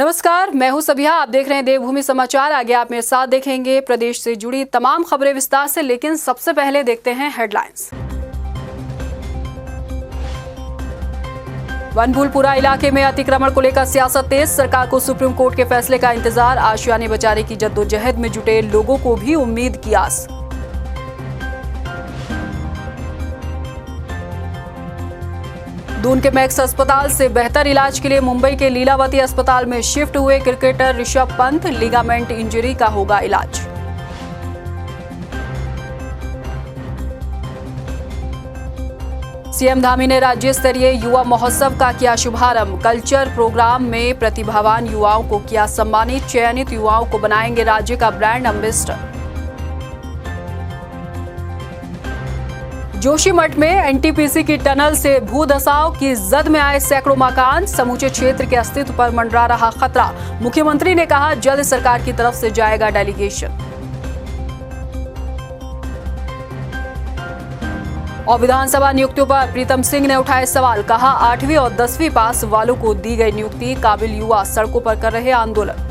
नमस्कार, मैं हूं सबिहा। आप देख रहे हैं देवभूमि समाचार। आगे आप मेरे साथ देखेंगे प्रदेश से जुड़ी तमाम खबरें विस्तार से, लेकिन सबसे पहले देखते हैं हेडलाइंस। बनभूलपुरा इलाके में अतिक्रमण को लेकर सियासत तेज। सरकार को सुप्रीम कोर्ट के फैसले का इंतजार। आशियाने बचाने की जद्दोजहद में जुटे लोगों को भी उम्मीद की आस। दून के मैक्स अस्पताल से बेहतर इलाज के लिए मुंबई के लीलावती अस्पताल में शिफ्ट हुए cricketer Rishabh Pant. Ligament injury का होगा इलाज। सीएम धामी ने राज्य स्तरीय युवा महोत्सव का किया शुभारंभ। कल्चर प्रोग्राम में प्रतिभावान युवाओं को किया सम्मानित। चयनित युवाओं को बनाएंगे राज्य का ब्रांड एम्बेसडर। जोशीमठ में एनटीपीसी की टनल से भूधसाव की जद में आए सैकड़ों मकान। समूचे क्षेत्र के अस्तित्व पर मंडरा रहा खतरा। मुख्यमंत्री ने कहा जल्द सरकार की तरफ से जाएगा डेलीगेशन। और विधानसभा नियुक्तियों पर प्रीतम सिंह ने उठाए सवाल। कहा 8वीं और 10वीं पास वालों को दी गई नियुक्ति। काबिल युवा सड़कों पर कर रहे आंदोलन।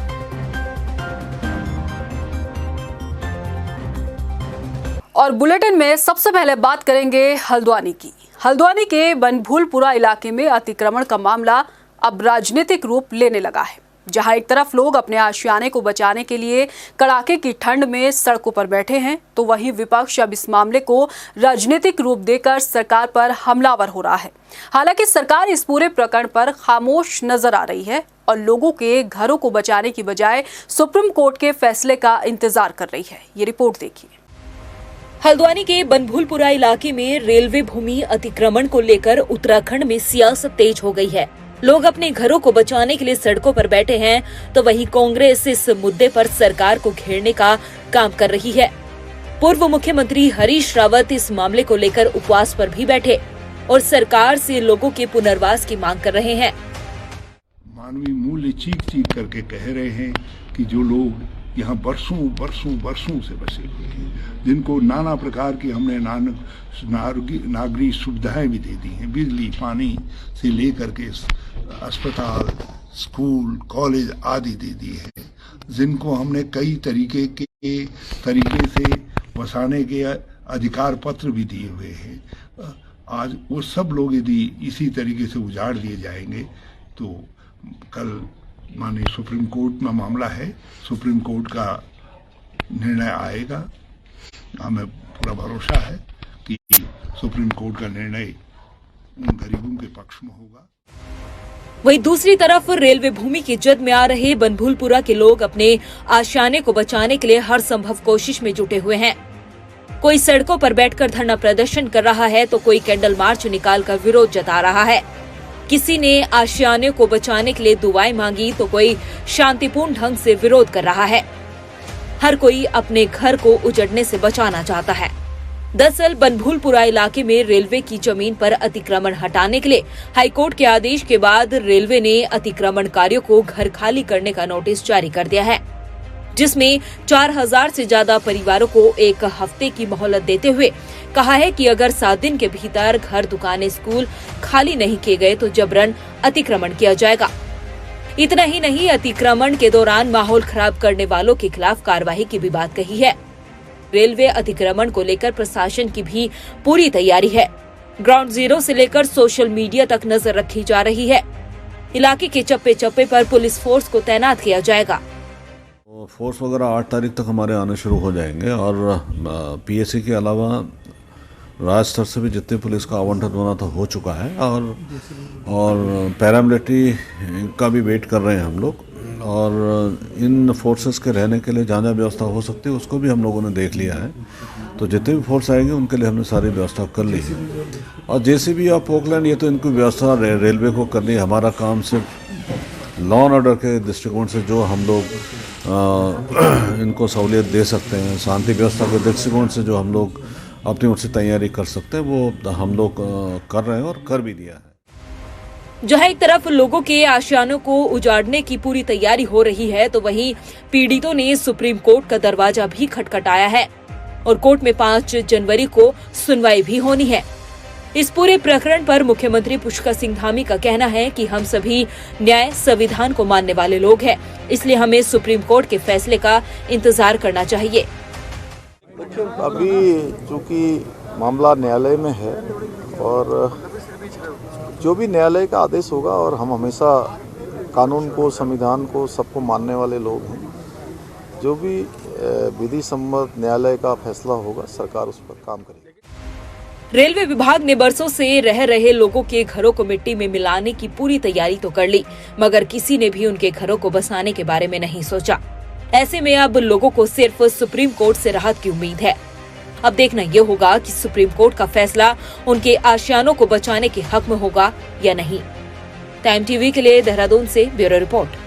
और बुलेटिन में सबसे पहले बात करेंगे हल्द्वानी की। हल्द्वानी के बनभूलपुरा इलाके में अतिक्रमण का मामला अब राजनीतिक रूप लेने लगा है। जहां एक तरफ लोग अपने आशियाने को बचाने के लिए कड़ाके की ठंड में सड़कों पर बैठे हैं, तो वहीं विपक्ष अब इस मामले को राजनीतिक रूप देकर सरकार पर हमलावर हो रहा है। हालांकि सरकार इस पूरे प्रकरण पर खामोश नजर आ रही है और लोगों के घरों को बचाने की बजाय सुप्रीम कोर्ट के फैसले का इंतजार कर रही है। ये रिपोर्ट देखिए। हल्द्वानी के बनभूलपुरा इलाके में रेलवे भूमि अतिक्रमण को लेकर उत्तराखंड में सियासत तेज हो गई है। लोग अपने घरों को बचाने के लिए सड़कों पर बैठे हैं, तो वहीं कांग्रेस इस मुद्दे पर सरकार को घेरने का काम कर रही है। पूर्व मुख्यमंत्री हरीश रावत इस मामले को लेकर उपवास पर भी बैठे और सरकार से लोगों के पुनर्वास की मांग कर रहे हैं। मानवीय मूल्य चीख चीख करके कह रहे हैं कि जो लोग यहाँ बरसों से बसे हुए हैं, जिनको नाना प्रकार की हमने नागरिक सुविधाएं भी दे दी हैं, बिजली पानी से लेकर के अस्पताल स्कूल कॉलेज आदि दे दी है, जिनको हमने कई तरीके से बसाने के अधिकार पत्र भी दिए हुए हैं। आज वो सब लोग यदि इसी तरीके से उजाड़ दिए जाएंगे तो कल माननीय सुप्रीम कोर्ट में मामला है, सुप्रीम कोर्ट का निर्णय आएगा। हमें पूरा भरोसा है कि सुप्रीम कोर्ट का निर्णय उन गरीबों के पक्ष में होगा। वहीं दूसरी तरफ रेलवे भूमि की जद में आ रहे बनभूलपुरा के लोग अपने आशियाने को बचाने के लिए हर संभव कोशिश में जुटे हुए हैं। कोई सड़कों पर बैठकर धरना प्रदर्शन कर रहा है, तो कोई कैंडल मार्च निकालकर विरोध जता रहा है। किसी ने आशियाने को बचाने के लिए दुआएं मांगी, तो कोई शांतिपूर्ण ढंग से विरोध कर रहा है। हर कोई अपने घर को उजड़ने से बचाना चाहता है। दरअसल बनभूलपुरा इलाके में रेलवे की जमीन पर अतिक्रमण हटाने के लिए हाईकोर्ट के आदेश के बाद रेलवे ने अतिक्रमणकारियों को घर खाली करने का नोटिस जारी कर दिया है, जिसमें 4000 से ज्यादा परिवारों को 1 हफ्ते की मोहलत देते हुए कहा है कि अगर 7 दिन के भीतर घर दुकानें स्कूल खाली नहीं किए गए तो जबरन अतिक्रमण किया जाएगा। इतना ही नहीं, अतिक्रमण के दौरान माहौल खराब करने वालों के खिलाफ कार्रवाई की भी बात कही है। रेलवे अतिक्रमण को लेकर प्रशासन की भी पूरी तैयारी है। ग्राउंड जीरो से लेकर सोशल मीडिया तक नजर रखी जा रही है। इलाके के चप्पे चप्पे पर पुलिस फोर्स को तैनात किया जाएगा। फोर्स वगैरह 8 तारीख तक हमारे आने शुरू हो जाएंगे और पीएससी के अलावा राज्य स्तर से भी जितने पुलिस का आवंटन होना था हो चुका है और पैरामिलिट्री का भी वेट कर रहे हैं हम लोग। और इन फोर्सेस के रहने के लिए जहाँ जहाँ व्यवस्था हो सकती है उसको भी हम लोगों ने देख लिया है। तो जितने भी फोर्स आएंगे उनके लिए हमने सारी व्यवस्था कर ली है। और जेसीबी और पोकलैंड ये तो इनकी व्यवस्था रेलवे को करनी है। हमारा काम सिर्फ लॉ एंड ऑर्डर के दृष्टिकोण से जो हम लोग इनको सहूलियत दे सकते हैं, शांति व्यवस्था के दृष्टिकोण से जो हम लोग अपनी ओर से तैयारी कर सकते हैं, वो हम लोग कर रहे हैं और कर भी दिया है। जहां एक तरफ लोगों के आशियानों को उजाड़ने की पूरी तैयारी हो रही है, तो वहीं पीड़ितों ने सुप्रीम कोर्ट का दरवाजा भी खटखटाया है और कोर्ट में 5 जनवरी को सुनवाई भी होनी है। इस पूरे प्रकरण पर मुख्यमंत्री पुष्कर सिंह धामी का कहना है कि हम सभी न्याय संविधान को मानने वाले लोग हैं, इसलिए हमें सुप्रीम कोर्ट के फैसले का इंतजार करना चाहिए। देखिए, अभी चूंकि मामला न्यायालय में है और जो भी न्यायालय का आदेश होगा, और हम हमेशा कानून को, संविधान को, सबको मानने वाले लोग हैं, जो भी विधि सम्मत न्यायालय का फैसला होगा सरकार उस पर काम करेगी। रेलवे विभाग ने बरसों से रह रहे लोगों के घरों को मिट्टी में मिलाने की पूरी तैयारी तो कर ली, मगर किसी ने भी उनके घरों को बसाने के बारे में नहीं सोचा। ऐसे में अब लोगों को सिर्फ सुप्रीम कोर्ट से राहत की उम्मीद है। अब देखना ये होगा कि सुप्रीम कोर्ट का फैसला उनके आशियानों को बचाने के हक में होगा या नहीं। टाइम टीवी के लिए देहरादून से ब्यूरो रिपोर्ट।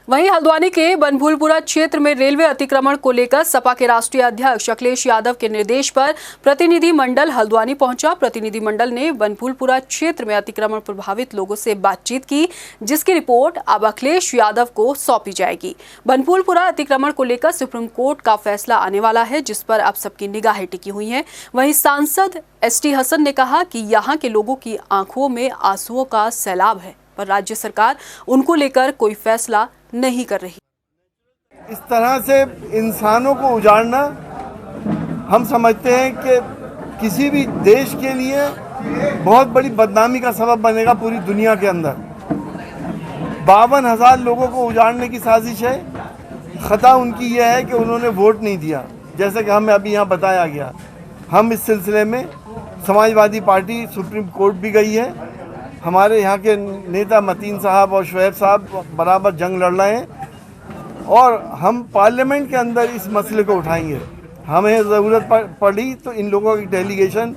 वहीं हल्द्वानी के बनभूलपुरा क्षेत्र में रेलवे अतिक्रमण को लेकर सपा के राष्ट्रीय अध्यक्ष अखिलेश यादव के निर्देश पर प्रतिनिधि मंडल हल्द्वानी पहुंचा। प्रतिनिधि मंडल ने बनभूलपुरा क्षेत्र में अतिक्रमण प्रभावित लोगों से बातचीत की, जिसकी रिपोर्ट अब अखिलेश यादव को सौंपी जाएगी। बनभूलपुरा अतिक्रमण को लेकर सुप्रीम कोर्ट का फैसला आने वाला है, जिस पर अब सबकी निगाहें टिकी हुई हैं। वहीं सांसद एसटी हसन ने कहा कि यहाँ के लोगों की आंखों में आंसुओं का सैलाब है, पर राज्य सरकार उनको लेकर कोई फैसला नहीं कर रही। इस तरह से इंसानों को उजाड़ना हम समझते हैं कि किसी भी देश के लिए बहुत बड़ी बदनामी का सबब बनेगा पूरी दुनिया के अंदर। 52,000 लोगों को उजाड़ने की साजिश है। खता उनकी यह है कि उन्होंने वोट नहीं दिया, जैसे कि हमें अभी यहाँ बताया गया। हम इस सिलसिले में समाजवादी पार्टी सुप्रीम कोर्ट भी गई है। हमारे यहाँ के नेता मतीन साहब और शुएब साहब बराबर जंग लड़ रहे हैं और हम पार्लियामेंट के अंदर इस मसले को उठाएंगे। हमें ज़रूरत पड़ी तो इन लोगों की डेलीगेशन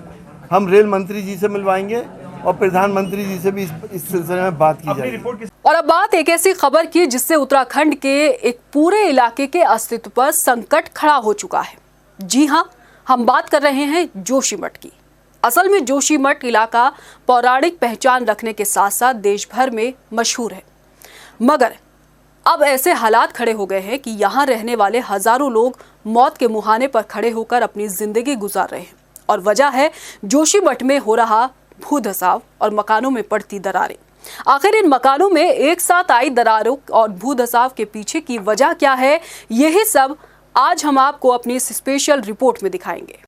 हम रेल मंत्री जी से मिलवाएंगे और प्रधानमंत्री जी से भी इस सिलसिले में बात की जाएगी। और अब बात एक ऐसी खबर की जिससे उत्तराखंड के एक पूरे इलाके के अस्तित्व पर संकट खड़ा हो चुका है। जी हाँ, हम बात कर रहे हैं जोशीमठ की। असल में जोशीमठ इलाका पौराणिक पहचान रखने के साथ साथ देश भर में मशहूर है, मगर अब ऐसे हालात खड़े हो गए हैं कि यहाँ रहने वाले हजारों लोग मौत के मुहाने पर खड़े होकर अपनी जिंदगी गुजार रहे हैं। और वजह है जोशीमठ में हो रहा भूधसाव और मकानों में पड़ती दरारें। आखिर इन मकानों में एक साथ आई दरारों और भूधसाव के पीछे की वजह क्या है, यही सब आज हम आपको अपनी इस स्पेशल रिपोर्ट में दिखाएंगे।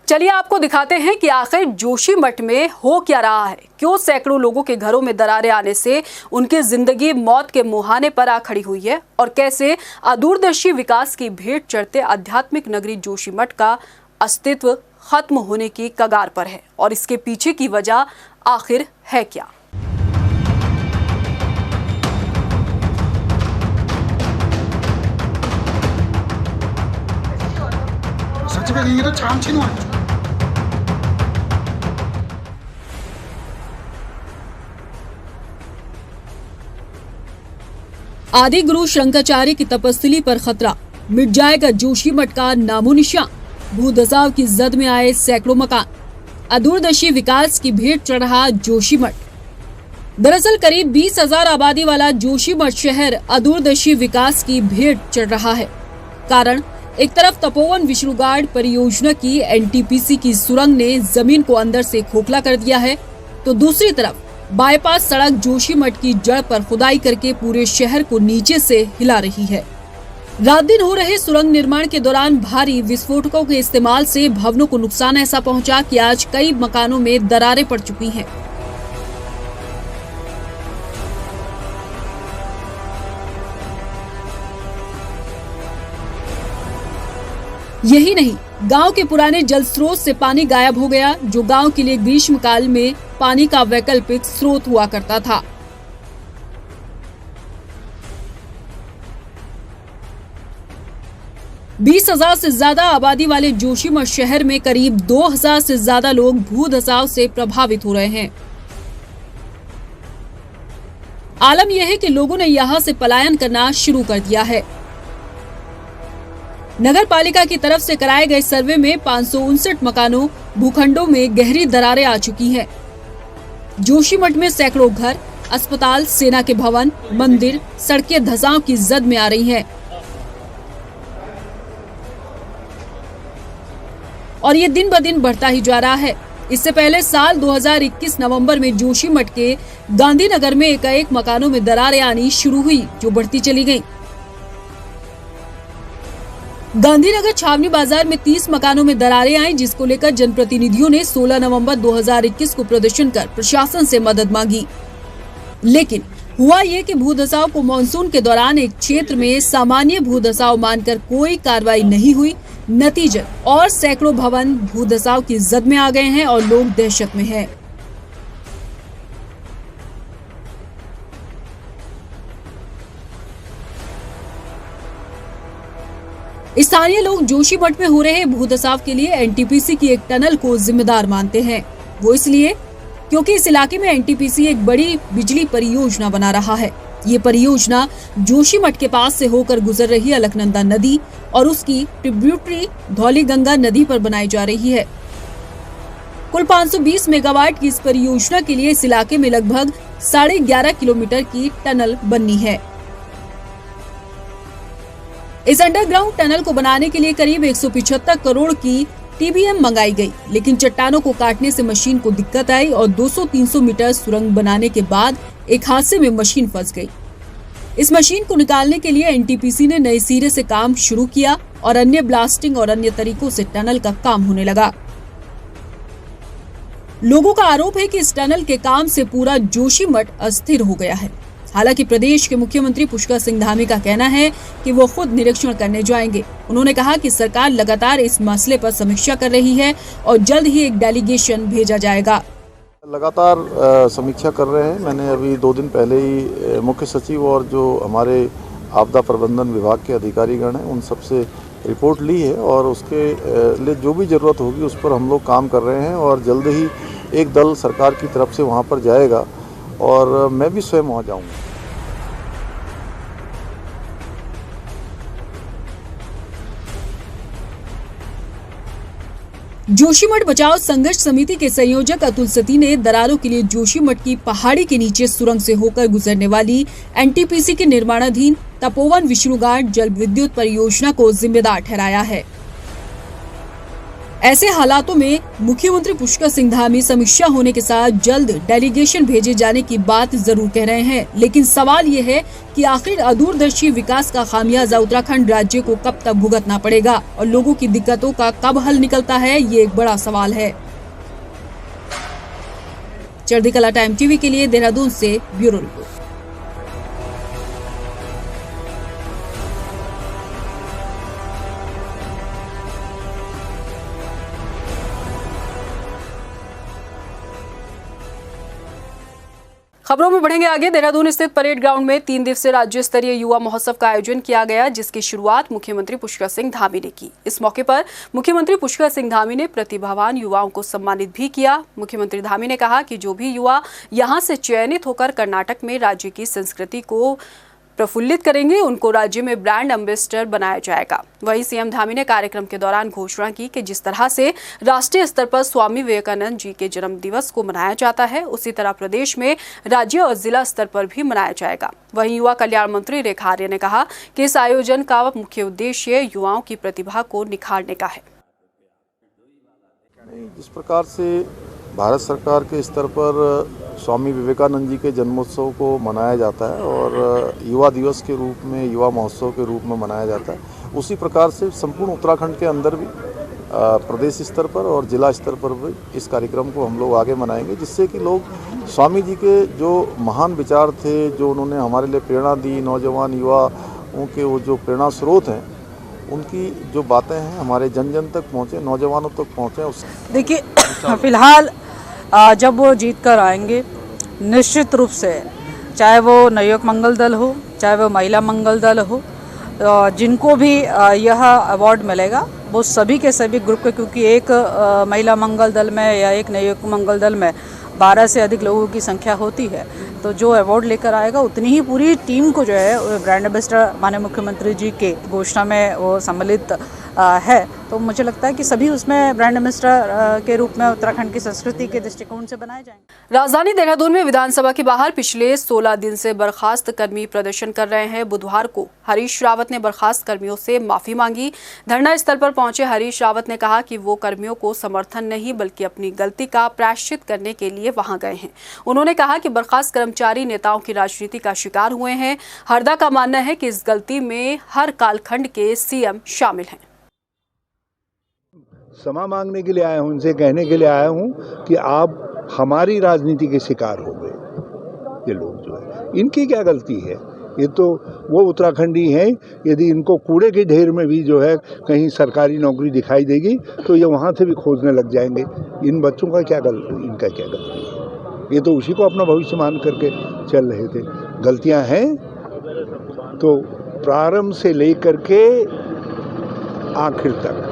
चलिए आपको दिखाते हैं कि आखिर जोशीमठ में हो क्या रहा है, क्यों सैकड़ों लोगों के घरों में दरारें आने से उनकी जिंदगी मौत के मुहाने पर आ खड़ी हुई है और कैसे अदूरदर्शी विकास की भेंट चढ़ते आध्यात्मिक नगरी जोशीमठ का अस्तित्व खत्म होने की कगार पर है और इसके पीछे की वजह आखिर है क्या। आदि गुरु शंकराचार्य की तपस्थिति पर खतरा, मिट जाएगा जोशीमठ का नामो निशान। भूधसाव की जद में आए सैकड़ों मकान, अदूरदर्शी विकास की भेंट चढ़ रहा जोशीमठ। दरअसल करीब 20,000 आबादी वाला जोशीमठ शहर अदूरदर्शी विकास की भेंट चढ़ रहा है। कारण, एक तरफ तपोवन विष्णुगाड परियोजना की एनटीपीसी की सुरंग ने जमीन को अंदर से खोखला कर दिया है, तो दूसरी तरफ बाईपास सड़क जोशीमठ की जड़ पर खुदाई करके पूरे शहर को नीचे से हिला रही है। रात दिन हो रहे सुरंग निर्माण के दौरान भारी विस्फोटकों के इस्तेमाल से भवनों को नुकसान ऐसा पहुंचा कि आज कई मकानों में दरारें पड़ चुकी हैं। यही नहीं, गांव के पुराने जल स्रोत से पानी गायब हो गया, जो गांव के लिए ग्रीष्मकाल में पानी का वैकल्पिक स्रोत हुआ करता था। बीस 20,000 से ज्यादा आबादी वाले जोशीमठ शहर में करीब 2,000 से ज्यादा लोग भूधसाव से प्रभावित हो रहे हैं। आलम यह है कि लोगों ने यहां से पलायन करना शुरू कर दिया है। नगर पालिका की तरफ से कराए गए सर्वे में 559 मकानों भूखंडों में गहरी दरारें आ चुकी हैं। जोशीमठ में सैकड़ों घर, अस्पताल, सेना के भवन, मंदिर, सड़कें धंसाव की जद में आ रही हैं। और ये दिन ब दिन बढ़ता ही जा रहा है। इससे पहले साल 2021 नवंबर में जोशीमठ के गांधीनगर में एकाएक मकानों में दरारें आनी शुरू हुई, जो बढ़ती चली गईं। गांधीनगर छावनी बाजार में 30 मकानों में दरारें आई, जिसको लेकर जनप्रतिनिधियों ने 16 नवंबर 2021 को प्रदर्शन कर प्रशासन से मदद मांगी। लेकिन हुआ ये कि भूधसाव को मानसून के दौरान एक क्षेत्र में सामान्य भूधसाव मानकर कोई कार्रवाई नहीं हुई। नतीजन और सैकड़ों भवन भूधसाव की जद में आ गए हैं और लोग दहशत में हैं। स्थानीय लोग जोशीमठ में हो रहे भूधसाव के लिए एनटीपीसी की एक टनल को जिम्मेदार मानते हैं। वो इसलिए क्योंकि इस इलाके में एनटीपीसी एक बड़ी बिजली परियोजना बना रहा है। ये परियोजना जोशीमठ के पास से होकर गुजर रही अलकनंदा नदी और उसकी ट्रिब्यूटरी धौलीगंगा नदी पर बनाई जा रही है। कुल 520 मेगावाट की इस परियोजना के लिए इस इलाके में लगभग 11.5 किलोमीटर की टनल बननी है। इस अंडरग्राउंड टनल को बनाने के लिए करीब 175 करोड़ की टीबीएम मंगाई गई, लेकिन चट्टानों को काटने से मशीन को दिक्कत आई और 200-300 मीटर सुरंग बनाने के बाद एक हादसे में मशीन फंस गई। इस मशीन को निकालने के लिए एनटीपीसी ने नए सिरे से काम शुरू किया और अन्य ब्लास्टिंग और अन्य तरीकों से टनल का काम होने लगा। लोगों का आरोप है कि इस टनल के काम से पूरा जोशीमठ अस्थिर हो गया है। हालांकि प्रदेश के मुख्यमंत्री पुष्कर सिंह धामी का कहना है कि वो खुद निरीक्षण करने जाएंगे। उन्होंने कहा कि सरकार लगातार इस मसले पर समीक्षा कर रही है और जल्द ही एक डेलीगेशन भेजा जाएगा। लगातार समीक्षा कर रहे हैं। मैंने अभी 2 दिन पहले ही मुख्य सचिव और जो हमारे आपदा प्रबंधन विभाग के अधिकारीगण हैं उन सबसे रिपोर्ट ली है और उसके लिए जो भी ज़रूरत होगी उस पर हम लोग काम कर रहे हैं और जल्द ही एक दल सरकार की तरफ से वहाँ पर जाएगा और मैं भी स्वयं वहाँ जाऊँगा। जोशीमठ बचाओ संघर्ष समिति के संयोजक अतुल सती ने दरारों के लिए जोशीमठ की पहाड़ी के नीचे सुरंग से होकर गुजरने वाली एनटीपीसी की निर्माणाधीन तपोवन विष्णुघाट जल विद्युत परियोजना को जिम्मेदार ठहराया है। ऐसे हालातों में मुख्यमंत्री पुष्कर सिंह धामी समीक्षा होने के साथ जल्द डेलीगेशन भेजे जाने की बात जरूर कह रहे हैं, लेकिन सवाल ये है कि आखिर अदूरदर्शी विकास का खामियाजा उत्तराखंड राज्य को कब तक भुगतना पड़ेगा और लोगों की दिक्कतों का कब हल निकलता है, ये एक बड़ा सवाल है। चढ़ती कला टाइम टीवी के लिए देहरादून से ब्यूरो रिपोर्ट। खबरों में बढ़ेंगे आगे। देहरादून स्थित परेड ग्राउंड में 3 दिवसीय राज्य स्तरीय युवा महोत्सव का आयोजन किया गया, जिसकी शुरुआत मुख्यमंत्री पुष्कर सिंह धामी ने की। इस मौके पर मुख्यमंत्री पुष्कर सिंह धामी ने प्रतिभावान युवाओं को सम्मानित भी किया। मुख्यमंत्री धामी ने कहा कि जो भी युवा यहां से चयनित होकर कर्नाटक में राज्य की संस्कृति को प्रफुल्लित करेंगे, उनको राज्य में ब्रांड एम्बेसडर बनाया जाएगा। वहीं सीएम धामी ने कार्यक्रम के दौरान घोषणा की कि जिस तरह से राष्ट्रीय स्तर पर स्वामी विवेकानंद जी के जन्म दिवस को मनाया जाता है, उसी तरह प्रदेश में राज्य और जिला स्तर पर भी मनाया जाएगा। वहीं युवा कल्याण मंत्री रेखा आर्य ने कहा कि इस आयोजन का मुख्य उद्देश्य युवाओं की प्रतिभा को निखारने का है। जिस प्रकार से भारत सरकार के स्तर पर स्वामी विवेकानंद जी के जन्मोत्सव को मनाया जाता है और युवा दिवस के रूप में, युवा महोत्सव के रूप में मनाया जाता है, उसी प्रकार से संपूर्ण उत्तराखंड के अंदर भी प्रदेश स्तर पर और जिला स्तर पर भी इस कार्यक्रम को हम लोग आगे मनाएंगे, जिससे कि लोग स्वामी जी के जो महान विचार थे, जो उन्होंने हमारे लिए प्रेरणा दी, नौजवान युवाओं के वो जो प्रेरणा स्रोत हैं, उनकी जो बातें हैं हमारे जन जन तक पहुँचे, नौजवानों तक पहुँचे। देखिए, फिलहाल जब वो जीत कर आएंगे, निश्चित रूप से चाहे वो नवयुवक मंगल दल हो, चाहे वो महिला मंगल दल हो, जिनको भी यह अवार्ड मिलेगा वो सभी के सभी ग्रुप के, क्योंकि एक महिला मंगल दल में या एक नवयुवक मंगल दल में 12 से अधिक लोगों की संख्या होती है तो जो अवार्ड लेकर आएगा उतनी ही पूरी टीम को जो है ब्रांड एम्बेसडर माननीय मुख्यमंत्री जी के घोषणा में वो सम्मिलित है। तो मुझे लगता है कि सभी उसमें ब्रांड एम्बेसडर के रूप में उत्तराखंड की संस्कृति के दृष्टिकोण से बनाए जाएंगे। राजधानी देहरादून में विधानसभा के बाहर पिछले 16 दिन से बर्खास्त कर्मी प्रदर्शन कर रहे हैं। बुधवार को हरीश रावत ने बर्खास्त कर्मियों से माफी मांगी। धरना स्थल पर पहुंचे हरीश रावत ने कहा कि वो कर्मियों को समर्थन नहीं बल्कि अपनी गलती का प्रायश्चित करने के लिए वहां गए हैं। उन्होंने कहा कि बर्खास्त कर्मचारी नेताओं की राजनीति का शिकार हुए हैं। हरदा का मानना है कि इस गलती में हर कालखंड के सीएम शामिल हैं। क्षमा मांगने के लिए आया हूँ, उनसे कहने के लिए आया हूँ कि आप हमारी राजनीति के शिकार हो गए। ये लोग जो है, इनकी क्या गलती है? ये तो वो उत्तराखंडी हैं। यदि इनको कूड़े के ढेर में भी जो है कहीं सरकारी नौकरी दिखाई देगी तो ये वहाँ से भी खोजने लग जाएंगे। इन बच्चों का क्या इनका क्या गलती है? ये तो उसी को अपना भविष्य मान करके चल रहे थे। गलतियाँ हैं तो प्रारंभ से लेकर के आखिर तक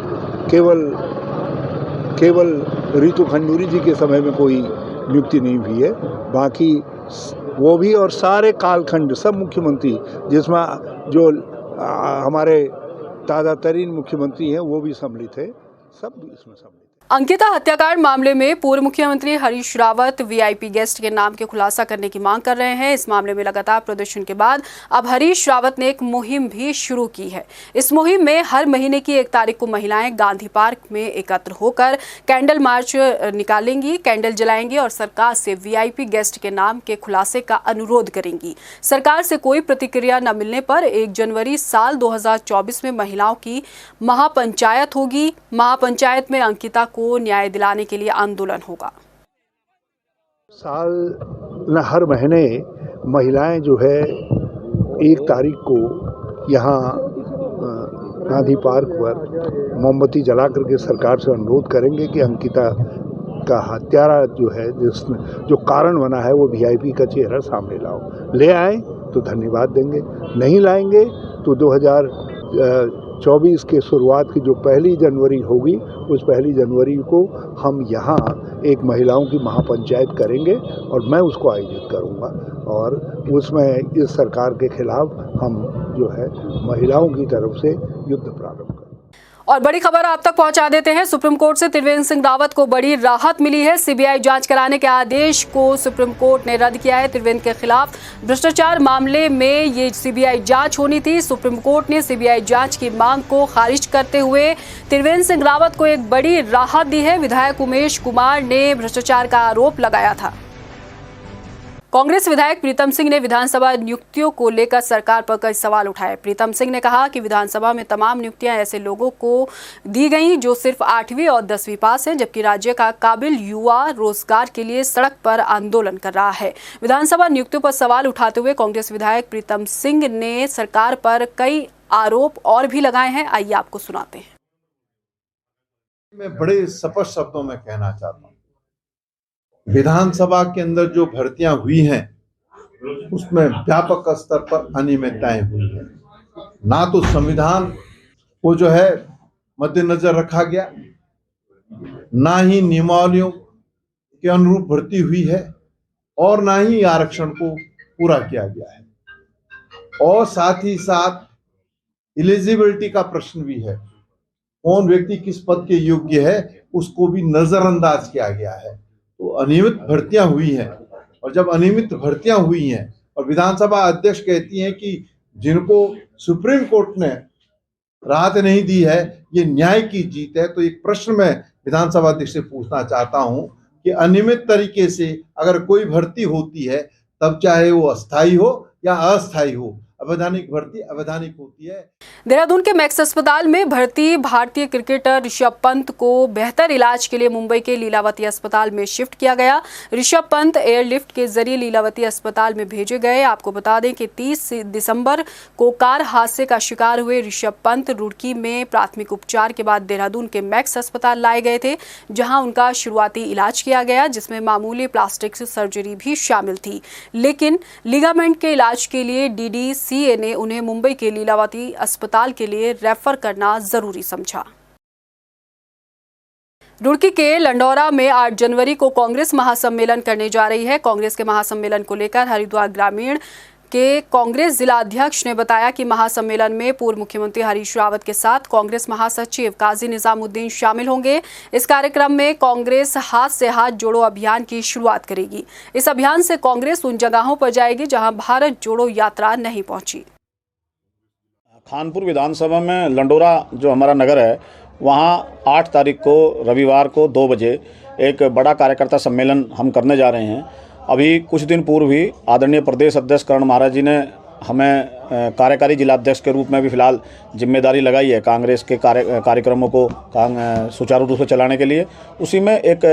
केवल रितु खंडूरी जी के समय में कोई नियुक्ति नहीं हुई है। बाकी वो भी और सारे कालखंड सब मुख्यमंत्री जिसमें जो हमारे ताज़ा तरीन मुख्यमंत्री हैं वो भी सम्मिलित है, सब इसमें सम्मिलित। अंकिता हत्याकांड मामले में पूर्व मुख्यमंत्री हरीश रावत वीआईपी गेस्ट के नाम के खुलासा करने की मांग कर रहे हैं। इस मामले में लगातार प्रदर्शन के बाद अब हरीश रावत ने एक मुहिम भी शुरू की है। इस मुहिम में हर महीने की 1 तारीख को महिलाएं गांधी पार्क में एकत्र होकर कैंडल मार्च निकालेंगी, कैंडल जलाएंगी और सरकार से वीआईपी गेस्ट के नाम के खुलासे का अनुरोध करेंगी। सरकार से कोई प्रतिक्रिया न मिलने पर 1 जनवरी साल 2024 में महिलाओं की महापंचायत होगी। महापंचायत में अंकिता को न्याय दिलाने के लिए आंदोलन होगा। हर महीने महिलाएं जो है 1 तारीख को यहाँ गांधी पार्क पर मोमबत्ती जला करके सरकार से अनुरोध करेंगे कि अंकिता का हत्यारा जो है जिसमें जो कारण बना है वो वीआईपी का चेहरा सामने लाओ। ले आए तो धन्यवाद देंगे, नहीं लाएंगे तो 2024 के शुरुआत की जो 1 जनवरी होगी उस 1 जनवरी को हम यहाँ एक महिलाओं की महापंचायत करेंगे और मैं उसको आयोजित करूँगा और उसमें इस सरकार के खिलाफ हम जो है महिलाओं की तरफ से युद्ध प्रारंभ करेंगे। और बड़ी खबर आप तक पहुंचा देते हैं। सुप्रीम कोर्ट से त्रिवेंद्र सिंह रावत को बड़ी राहत मिली है। सीबीआई जांच कराने के आदेश को सुप्रीम कोर्ट ने रद्द किया है। त्रिवेंद्र के खिलाफ भ्रष्टाचार मामले में ये सीबीआई जांच होनी थी। सुप्रीम कोर्ट ने सीबीआई जांच की मांग को खारिज करते हुए त्रिवेंद्र सिंह रावत को एक बड़ी राहत दी है। विधायक उमेश कुमार ने भ्रष्टाचार का आरोप लगाया था। कांग्रेस विधायक प्रीतम सिंह ने विधानसभा नियुक्तियों को लेकर सरकार पर कई सवाल उठाए। प्रीतम सिंह ने कहा कि विधानसभा में तमाम नियुक्तियां ऐसे लोगों को दी गई जो सिर्फ 8वीं और 10वीं पास हैं, जबकि राज्य का काबिल युवा रोजगार के लिए सड़क पर आंदोलन कर रहा है। विधानसभा नियुक्तियों पर सवाल उठाते हुए कांग्रेस विधायक प्रीतम सिंह ने सरकार पर कई आरोप और भी लगाए हैं। आइए आपको सुनाते हैं। मैं बड़े स्पष्ट शब्दों में कहना चाहता हूँ, विधानसभा के अंदर जो भर्तियां हुई हैं उसमें व्यापक स्तर पर अनियमितताएं हुई हैं। ना तो संविधान को जो है मद्देनजर रखा गया, ना ही नियमावलियों के अनुरूप भर्ती हुई है और ना ही आरक्षण को पूरा किया गया है। और साथ ही साथ एलिजिबिलिटी का प्रश्न भी है, कौन व्यक्ति किस पद के योग्य है उसको भी नजरअंदाज किया गया है। तो अनियमित भर्तियां हुई हैं और जब अनियमित भर्तियां हुई हैं और विधानसभा अध्यक्ष कहती हैं कि जिनको सुप्रीम कोर्ट ने राहत नहीं दी है ये न्याय की जीत है, तो एक प्रश्न मैं विधानसभा अध्यक्ष से पूछना चाहता हूं कि अनियमित तरीके से अगर कोई भर्ती होती है तब चाहे वो अस्थायी हो या अस्थायी हो, अवैधानिक भर्ती अवैधानिक होती है। देहरादून के मैक्स अस्पताल में भर्ती भारतीय क्रिकेटर ऋषभ पंत को बेहतर इलाज के लिए मुंबई के लीलावती अस्पताल में शिफ्ट किया गया। ऋषभ पंत एयरलिफ्ट के जरिए लीलावती अस्पताल में भेजे गए। आपको बता दें कि 30 दिसंबर को कार हादसे का शिकार हुए ऋषभ पंत रुड़की में प्राथमिक उपचार के बाद देहरादून के मैक्स अस्पताल लाए गए थे, जहां उनका शुरुआती इलाज किया गया, जिसमें मामूली प्लास्टिक सर्जरी भी शामिल थी। लेकिन लिगामेंट के इलाज के लिए DDCA ने उन्हें मुंबई के लीलावती अस्पताल के लिए रेफर करना जरूरी समझा। रुड़की के लंडौरा में 8 जनवरी को कांग्रेस महासम्मेलन करने जा रही है। कांग्रेस के महासम्मेलन को लेकर हरिद्वार ग्रामीण के कांग्रेस जिला अध्यक्ष ने बताया कि महासम्मेलन में पूर्व मुख्यमंत्री हरीश रावत के साथ कांग्रेस महासचिव काजी निजामुद्दीन शामिल होंगे। इस कार्यक्रम में कांग्रेस हाथ से हाथ जोड़ो अभियान की शुरुआत करेगी। इस अभियान से कांग्रेस उन जगहों पर जाएगी जहां भारत जोड़ो यात्रा नहीं पहुंची। खानपुर विधानसभा में लंडौरा जो हमारा नगर है, वहाँ 8 तारीख को रविवार को 2 बजे एक बड़ा कार्यकर्ता सम्मेलन हम करने जा रहे हैं। अभी कुछ दिन पूर्व ही आदरणीय प्रदेश अध्यक्ष करण महाराज जी ने हमें कार्यकारी जिलाध्यक्ष के रूप में भी फिलहाल जिम्मेदारी लगाई है कांग्रेस के कार्यक्रमों को सुचारू रूप से चलाने के लिए। उसी में एक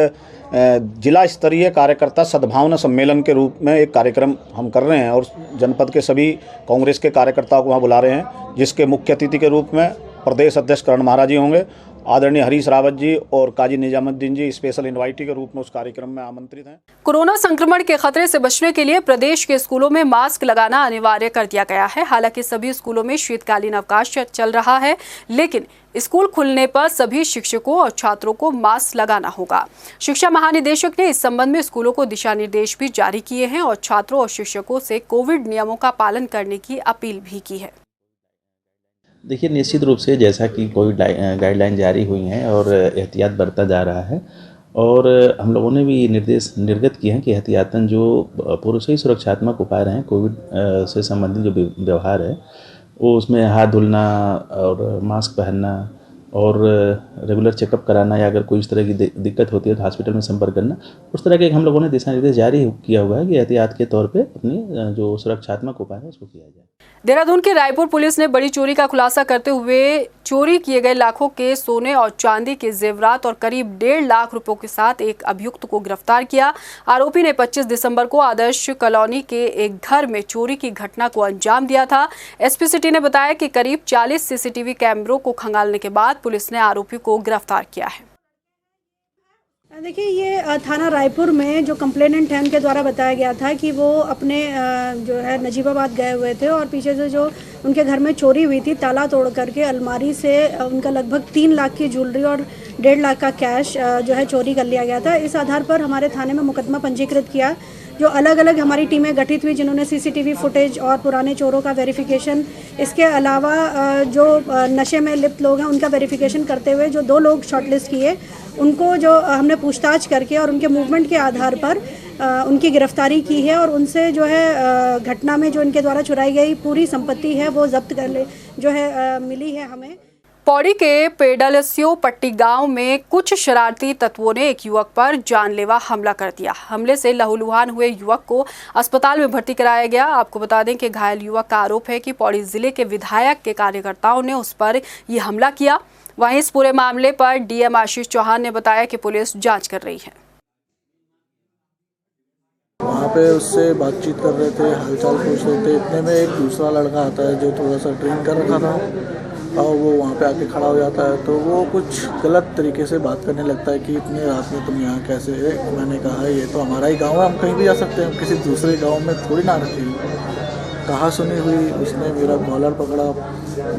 जिला स्तरीय कार्यकर्ता सद्भावना सम्मेलन के रूप में एक कार्यक्रम हम कर रहे हैं और जनपद के सभी कांग्रेस के कार्यकर्ताओं को वहाँ बुला रहे हैं, जिसके मुख्य अतिथि के रूप में प्रदेश अध्यक्ष करण महाराज जी होंगे। आदरणीय हरीश रावत जी और काजी निजामुद्दीन जी स्पेशल इनवाइटी के रूप में उस कार्यक्रम में आमंत्रित हैं। कोरोना संक्रमण के खतरे से बचने के लिए प्रदेश के स्कूलों में मास्क लगाना अनिवार्य कर दिया गया है। हालांकि सभी स्कूलों में शीतकालीन अवकाश चल रहा है, लेकिन स्कूल खुलने पर सभी शिक्षकों और छात्रों को मास्क लगाना होगा। शिक्षा महानिदेशक ने इस संबंध में स्कूलों को दिशा निर्देश भी जारी किए हैं और छात्रों और शिक्षकों से कोविड नियमों का पालन करने की अपील भी की है। देखिए, निश्चित रूप से जैसा कि कोविड गाइडलाइन जारी हुई हैं और एहतियात बरता जा रहा है और हम लोगों ने भी निर्देश निर्गत किए हैं कि एहतियातन जो पूर्व से ही सुरक्षात्मक उपाय रहे हैं, कोविड से संबंधित जो व्यवहार है वो उसमें हाथ धुलना और मास्क पहनना और रेगुलर चेकअप कराना या अगर कोई इस तरह की दिक्कत होती है तो हॉस्पिटल में संपर्क करना, उस तरह के हम लोगों ने दिशा निर्देश जारी किया हुआ है कि एहतियात के तौर पे अपनी जो सुरक्षात्मक उपाय है उसको किया जाए। देहरादून के रायपुर पुलिस ने बड़ी चोरी का खुलासा करते हुए चोरी किए गए लाखों के सोने और चांदी के जेवरात और करीब 1.5 लाख रुपयों के साथ एक अभियुक्त को गिरफ्तार किया। आरोपी ने 25 दिसंबर को आदर्श कॉलोनी के एक घर में चोरी की घटना को अंजाम दिया था। एसपी सिटी ने बताया कि करीब 40 सीसीटीवी कैमरों को खंगालने के बाद पुलिस ने आरोपी को गिरफ्तार किया है। देखिए, ये थाना रायपुर में जो कंप्लेनेंट है उनके द्वारा बताया गया था कि वो अपने जो है नजीबाबाद गए हुए थे और पीछे से जो उनके घर में चोरी हुई थी, ताला तोड़ करके अलमारी से उनका लगभग 3 लाख की ज्वेलरी और 1.5 लाख का कैश जो है चोरी कर लिया गया था। इस आधार पर हमारे थाने में मुकदमा पंजीकृत किया। जो अलग अलग हमारी टीमें गठित हुई जिन्होंने सीसीटीवी फुटेज और पुराने चोरों का वेरिफिकेशन, इसके अलावा जो नशे में लिप्त लोग हैं उनका वेरिफिकेशन करते हुए जो 2 लोग शॉर्टलिस्ट किए उनको जो हमने पूछताछ करके और उनके मूवमेंट के आधार पर उनकी गिरफ्तारी की है और उनसे जो है घटना में जो इनके द्वारा चुराई गई पूरी संपत्ति है वो जब्त कर जो है मिली है हमें। पौड़ी के पेडलस्यो पट्टी गांव में कुछ शरारती तत्वों ने एक युवक पर जानलेवा हमला कर दिया। हमले से लहूलुहान हुए युवक को अस्पताल में भर्ती कराया गया। आपको बता दें कि घायल युवक का आरोप है कि पौड़ी जिले के विधायक के कार्यकर्ताओं ने उस पर यह हमला किया। वहीं इस पूरे मामले पर डीएम आशीष चौहान ने बताया कि पुलिस जांच कर रही है। वहाँ पे उससे बातचीत कर रहे थे, हालचाल पूछ रहे थे। इतने में एक दूसरा लड़का आता है जो थोड़ा सा ड्रिंक कर रखा था और वो वहाँ पे आके खड़ा हो जाता है तो वो कुछ गलत तरीके से बात करने लगता है कि इतने रात में तुम यहाँ कैसे है। मैंने कहा ये तो हमारा ही गाँव है, हम कहीं भी जा सकते हैं, किसी दूसरे गाँव में थोड़ी ना रखेंगे। कहा सुनी हुई, उसने मेरा कॉलर पकड़ा,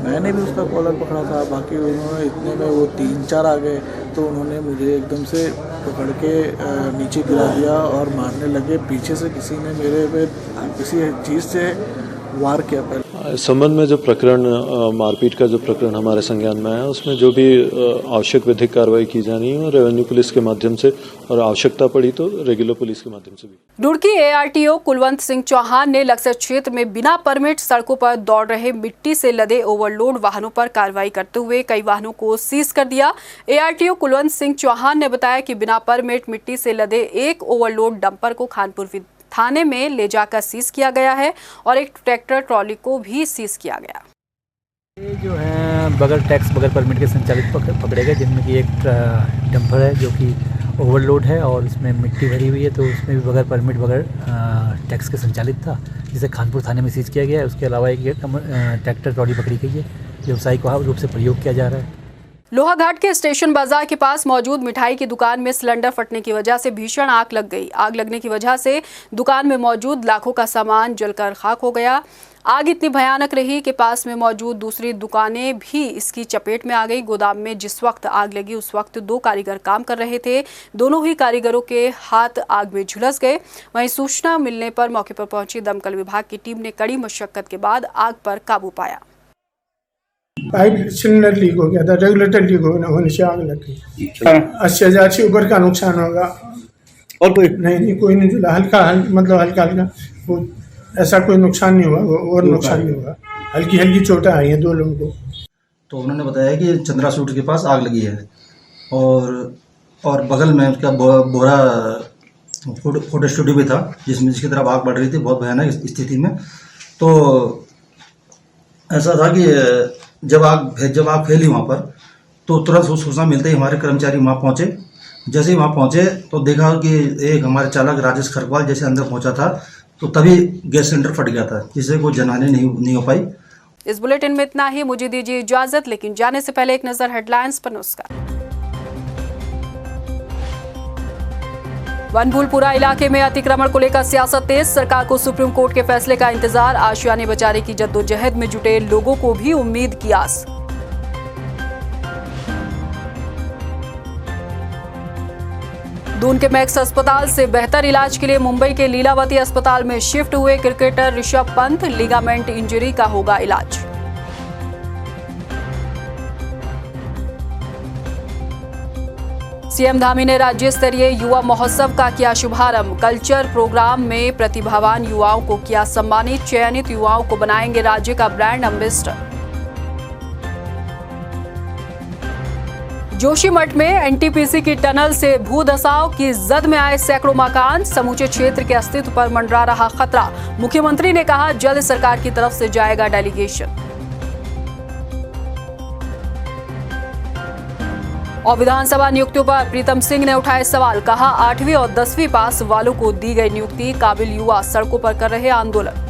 मैंने भी उसका कॉलर पकड़ा था। बाकी उन्होंने इतने में वो 3-4 आ गए तो उन्होंने मुझे एकदम से पकड़ के नीचे गिरा दिया और मारने लगे। पीछे से किसी ने मेरे पे किसी चीज़ से वार किया। पहले संबंध में जो प्रकरण मारपीट का जो प्रकरण हमारे संज्ञान में आया उसमें जो भी आवश्यक विधिक कार्रवाई की जानी है रेवेन्यू पुलिस के माध्यम से और आवश्यकता पड़ी तो रेगुलर पुलिस के माध्यम से भी। रुड़की एआरटीओ कुलवंत सिंह चौहान ने लक्सर क्षेत्र में बिना परमिट सड़कों पर दौड़ रहे मिट्टी से लदे ओवरलोड वाहनों पर कार्रवाई करते हुए कई वाहनों को सीज कर दिया। एआरटीओ कुलवंत सिंह चौहान ने बताया कि बिना परमिट मिट्टी से लदे एक ओवरलोड डंपर को खानपुर थाने में ले जाकर सीज किया गया है और एक ट्रैक्टर ट्रॉली को भी सीज किया गया। ये जो है बगैर टैक्स बगैर परमिट के संचालित पकड़े गए, जिनमें कि एक डंपर है जो कि ओवरलोड है और इसमें मिट्टी भरी हुई है तो उसमें भी बगैर परमिट बगैर टैक्स के संचालित था, जिसे खानपुर थाने में सीज किया गया है। उसके अलावा एक ट्रैक्टर ट्रॉली पकड़ी गई है, व्यवसायिक रूप से प्रयोग किया जा रहा है। लोहाघाट के स्टेशन बाजार के पास मौजूद मिठाई की दुकान में सिलेंडर फटने की वजह से भीषण आग लग गई। आग लगने की वजह से दुकान में मौजूद लाखों का सामान जलकर खाक हो गया। आग इतनी भयानक रही कि पास में मौजूद दूसरी दुकानें भी इसकी चपेट में आ गई। गोदाम में जिस वक्त आग लगी उस वक्त 2 कारीगर काम कर रहे थे। दोनों ही कारीगरों के हाथ आग में झुलस गए। वहीं सूचना मिलने पर मौके पर पहुंची दमकल विभाग की टीम ने कड़ी मशक्कत के बाद आग पर काबू पाया। पाइप सिलेंडर लीक हो गया था, रेगुलेटर लीक होने से आग लग गई। 80,000 से ऊपर का नुकसान होगा। और कोई नहीं कोई नहीं जुला, हल्का ऐसा कोई नुकसान नहीं हुआ और नुकसान नहीं हुआ। हल्की चोटें आई हैं 2 लोगों को। तो उन्होंने बताया कि चंद्रा सूट के पास आग लगी है और बगल में उसका बोरा फोटो स्टूडियो भी था जिसकी तरफ आग बढ़ रही थी बहुत भयानक स्थिति में। तो ऐसा था कि जब आग फैली वहाँ पर तो तुरंत सूचना मिलते ही हमारे कर्मचारी वहाँ पहुँचे। जैसे ही वहाँ पहुँचे तो देखा कि एक हमारे चालक राजेश खरवाल जैसे अंदर पहुँचा था तो तभी गैस सिलेंडर फट गया था जिससे कोई जनहानि नहीं हो पाई। इस बुलेटिन में इतना ही। मुझे दीजिए इजाजत, लेकिन जाने से पहले एक नजर हेडलाइंस पर। नमस्कार। बनभूलपुरा इलाके में अतिक्रमण को लेकर सियासत तेज। सरकार को सुप्रीम कोर्ट के फैसले का इंतजार। आशियाने बचाने की जद्दोजहद में जुटे लोगों को भी उम्मीद की आस। दून के मैक्स अस्पताल से बेहतर इलाज के लिए मुंबई के लीलावती अस्पताल में शिफ्ट हुए cricketer Rishabh Pant. Ligament injury का होगा इलाज। सीएम धामी ने राज्य स्तरीय युवा महोत्सव का किया शुभारंभ। कल्चर प्रोग्राम में प्रतिभावान युवाओं को किया सम्मानित। चयनित युवाओं को बनाएंगे राज्य का ब्रांड एम्बेसडर। जोशीमठ में एनटीपीसी की टनल से भूधसाव की जद में आए सैकड़ों मकान। समूचे क्षेत्र के अस्तित्व पर मंडरा रहा खतरा। मुख्यमंत्री ने कहा जल्द सरकार की तरफ से जाएगा डेलीगेशन। और विधानसभा नियुक्तियों पर प्रीतम सिंह ने उठाए सवाल। कहा 8वीं और 10वीं पास वालों को दी गई नियुक्ति। काबिल युवा सड़कों पर कर रहे आंदोलन।